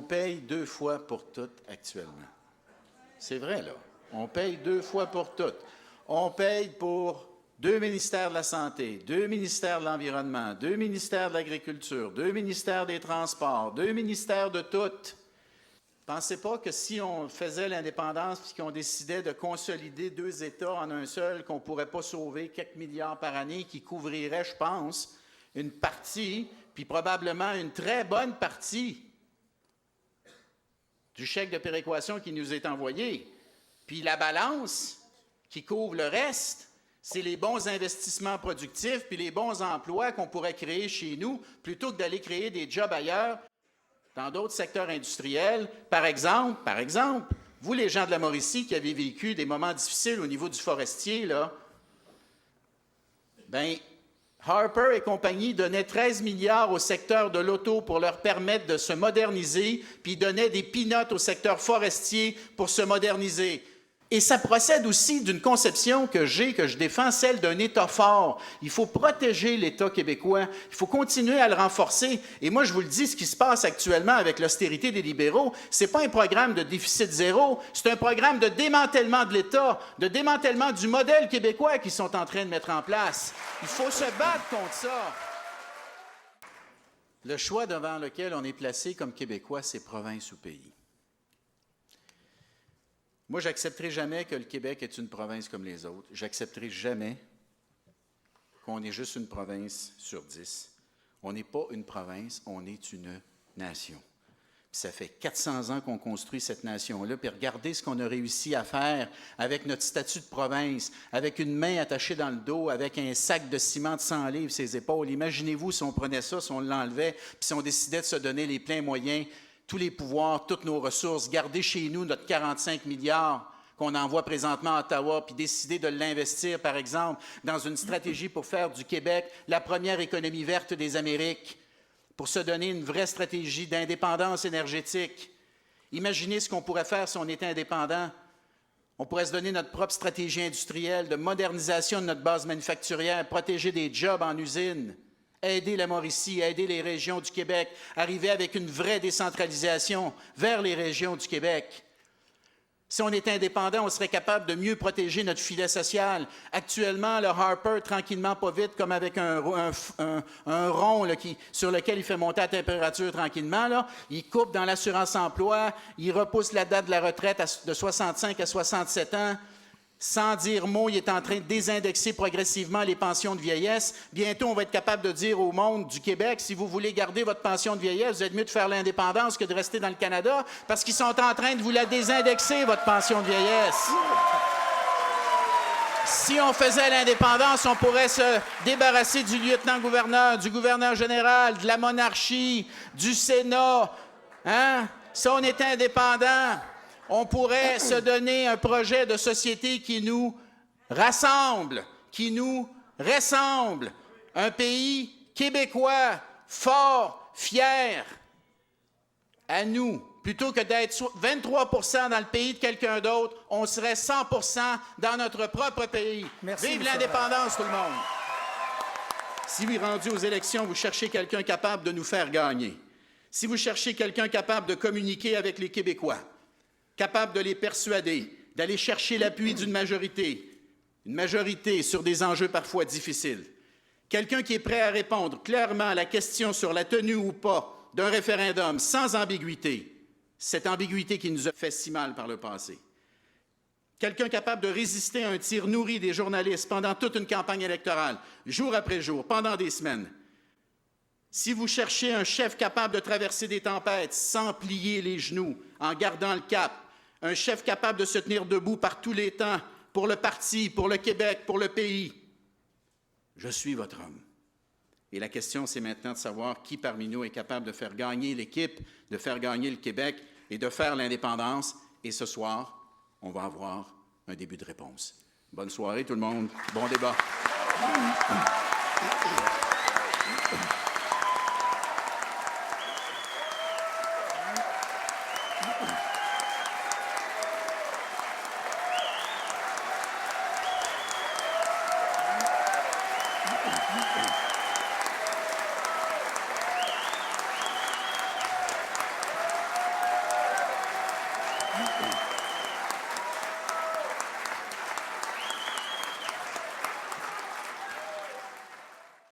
paye 2 fois pour tout actuellement. C'est vrai, là. On paye 2 fois pour tout. On paye pour 2 ministères de la Santé, 2 ministères de l'Environnement, 2 ministères de l'Agriculture, 2 ministères des Transports, 2 ministères de toutes. Pensez pas que si on faisait l'indépendance puis qu'on décidait de consolider 2 États en un seul, qu'on ne pourrait pas sauver quelques milliards par année qui couvriraient, je pense, une partie, puis probablement une très bonne partie du chèque de péréquation qui nous est envoyé. Puis la balance qui couvre le reste, c'est les bons investissements productifs puis les bons emplois qu'on pourrait créer chez nous plutôt que d'aller créer des jobs ailleurs dans d'autres secteurs industriels. Par exemple, vous les gens de la Mauricie qui avez vécu des moments difficiles au niveau du forestier, là, bien, Harper et compagnie donnaient 13 milliards au secteur de l'auto pour leur permettre de se moderniser, puis ils donnaient des peanuts au secteur forestier pour se moderniser. Et ça procède aussi d'une conception que je défends, celle d'un État fort. Il faut protéger l'État québécois, il faut continuer à le renforcer. Et moi, je vous le dis, ce qui se passe actuellement avec l'austérité des libéraux, ce n'est pas un programme de déficit zéro, c'est un programme de démantèlement de l'État, de démantèlement du modèle québécois qu'ils sont en train de mettre en place. Il faut se battre contre ça. Le choix devant lequel on est placé comme Québécois, c'est province ou pays. Moi, je n'accepterai jamais que le Québec est une province comme les autres. Je n'accepterai jamais qu'on est juste une province sur 10. On n'est pas une province, on est une nation. Puis ça fait 400 ans qu'on construit cette nation-là. Puis regardez ce qu'on a réussi à faire avec notre statut de province, avec une main attachée dans le dos, avec un sac de ciment de 100 livres sur ses épaules. Imaginez-vous si on prenait ça, si on l'enlevait, puis si on décidait de se donner les pleins moyens, tous les pouvoirs, toutes nos ressources, garder chez nous notre 45 milliards qu'on envoie présentement à Ottawa, puis décider de l'investir, par exemple, dans une stratégie pour faire du Québec la première économie verte des Amériques, pour se donner une vraie stratégie d'indépendance énergétique. Imaginez ce qu'on pourrait faire si on était indépendant. On pourrait se donner notre propre stratégie industrielle de modernisation de notre base manufacturière, protéger des jobs en usine, aider la Mauricie, aider les régions du Québec, arriver avec une vraie décentralisation vers les régions du Québec. Si on était indépendant, on serait capable de mieux protéger notre filet social. Actuellement, le Harper, tranquillement, pas vite, comme avec un rond là, sur lequel il fait monter la température tranquillement, là, il coupe dans l'assurance-emploi, il repousse la date de la retraite de 65 à 67 ans. Sans dire mot, il est en train de désindexer progressivement les pensions de vieillesse. Bientôt, on va être capable de dire au monde du Québec, si vous voulez garder votre pension de vieillesse, vous êtes mieux de faire l'indépendance que de rester dans le Canada, parce qu'ils sont en train de vous la désindexer, votre pension de vieillesse. Si on faisait l'indépendance, on pourrait se débarrasser du lieutenant-gouverneur, du gouverneur général, de la monarchie, du Sénat. Hein? Si on était indépendant, on pourrait se donner un projet de société qui nous rassemble, qui nous ressemble. Un pays québécois, fort, fier, à nous. Plutôt que d'être 23 % dans le pays de quelqu'un d'autre, on serait 100 % dans notre propre pays. Merci, vive l'indépendance, tout le monde! Si vous, rendu aux élections, vous cherchez quelqu'un capable de nous faire gagner, si vous cherchez quelqu'un capable de communiquer avec les Québécois, capable de les persuader, d'aller chercher l'appui d'une majorité, une majorité sur des enjeux parfois difficiles. Quelqu'un qui est prêt à répondre clairement à la question sur la tenue ou pas d'un référendum sans ambiguïté, cette ambiguïté qui nous a fait si mal par le passé. Quelqu'un capable de résister à un tir nourri des journalistes pendant toute une campagne électorale, jour après jour, pendant des semaines. Si vous cherchez un chef capable de traverser des tempêtes sans plier les genoux, en gardant le cap, un chef capable de se tenir debout par tous les temps, pour le parti, pour le Québec, pour le pays, je suis votre homme. Et la question, c'est maintenant de savoir qui parmi nous est capable de faire gagner l'équipe, de faire gagner le Québec et de faire l'indépendance. Et ce soir, on va avoir un début de réponse. Bonne soirée tout le monde, bon débat.